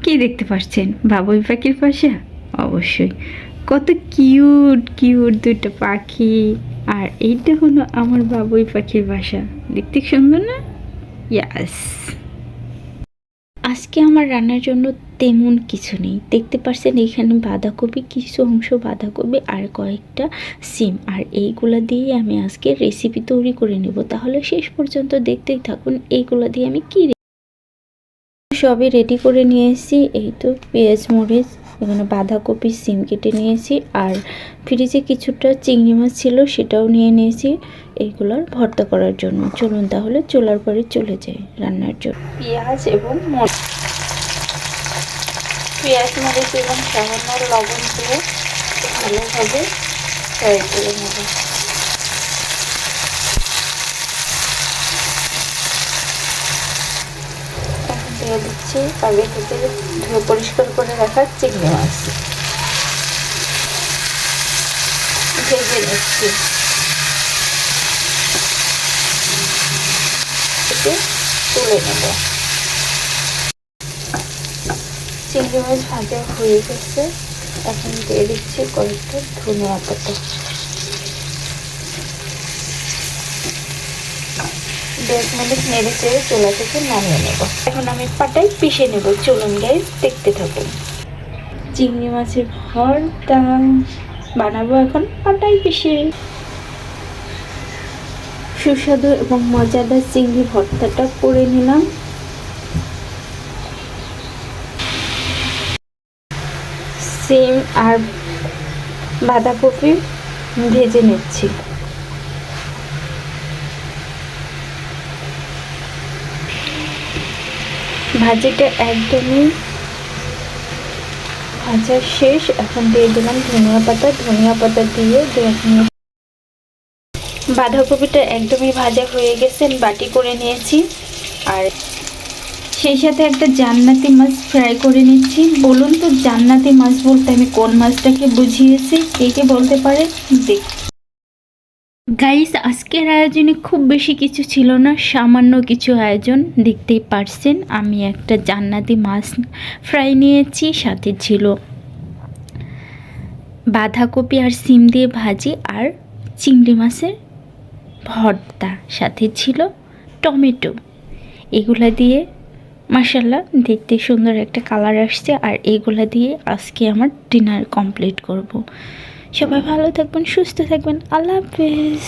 কি দেখতে পাচ্ছেন? বাবুই পাখির বাসা? অবশ্যই। কত কিউট কিউট দুটো পাখি। আর এইটা হলো আমার বাবুই পাখির বাসা। দেখতে সুন্দর না? ইয়াস। আজকে আমার রান্নার জন্য তেমন কিছু নেই। দেখতে পাচ্ছেন এখানে বাঁধাকপি, কিছু অংশ বাঁধাকপি আর কয়েকটা সিম, আর এইগুলা দিয়ে আমি আজকে রেসিপি তৈরি করে নেব। তাহলে শেষ পর্যন্ত দেখতেই থাকুন এইগুলা দিয়ে আমি কী সবই রেডি করে নিয়েছি। এই তো পেঁয়াজ মরিচ, এখানে বাঁধাকপি সিম কেটে নিয়েছি, আর ফ্রিজে কিছুটা চিংড়ি মাছ ছিল সেটাও নিয়ে নিয়েছি এইগুলোর ভর্তা করার জন্য। চলুন তাহলে চুলার পরে চলে যাই রান্নার জন্য। পেঁয়াজ এবং পেঁয়াজ মরিচ এবং সামান্য লবণ দিয়ে ভালোভাবে ফ্রাই করে নেব। দিয়ে দিচ্ছি আগে থেকে ধুয়ে পরিষ্কার করে রাখা চিংড়ি মাছ, ভেজে নিচ্ছি। তুলে নেব। চিংড়ি মাছ ভাজা হয়ে গেছে, এখন দিয়ে দিচ্ছি কয়েকটা ধনিয়া পাতা। 10 মিনিট নেড়ে চেড়ে চুলা থেকে নামিয়ে নেব। এখন আমি পাটায় পিষে নেব। চলুন গাইস দেখতে থাকুন। চিংড়ি মাছের ভর্তা বানাবো এখন পাটায় পিষে। সুস্বাদু এবং মজাদার চিংড়ি ভর্তাটা করে নিলাম। সিম আর বাঁধাকপি ভেজে নিচ্ছি। ভাজিটা একদমই ভাজা শেষ। এখন দিয়ে দিলাম ধনিয়া পাতা দিয়ে 2 মিনিট। বাঁধাকপিটা একদমই ভাজা হয়ে গেছে, বাটি করে নিয়েছি। আর সেই সাথে একটা জান্নাতি মাছ ফ্রাই করে নিচ্ছি। বলুন তো জান্নাতি মাছ বলতে আমি কোন মাছটাকে বুঝিয়েছি? কে বলতে পারে? দেখ গাইস, আজকের আয়োজনে খুব বেশি কিছু ছিল না, সামান্য কিছু আয়োজন। দেখতেই পারছেন আমি একটা জান্নাতি মাছ ফ্রাই নিয়েছি, সাথে ছিল বাঁধাকপি আর সিম দিয়ে ভাজি আর চিংড়ি মাছের ভর্তা, সাথে ছিল টমেটো। এগুলা দিয়ে মাশাআল্লাহ দেখতে সুন্দর একটা কালার আসছে। আর এগুলা দিয়ে আজকে আমার ডিনার কমপ্লিট করব। সবাই ভালো থাকবেন, সুস্থ থাকবেন। আল্লাহ হাফেজ।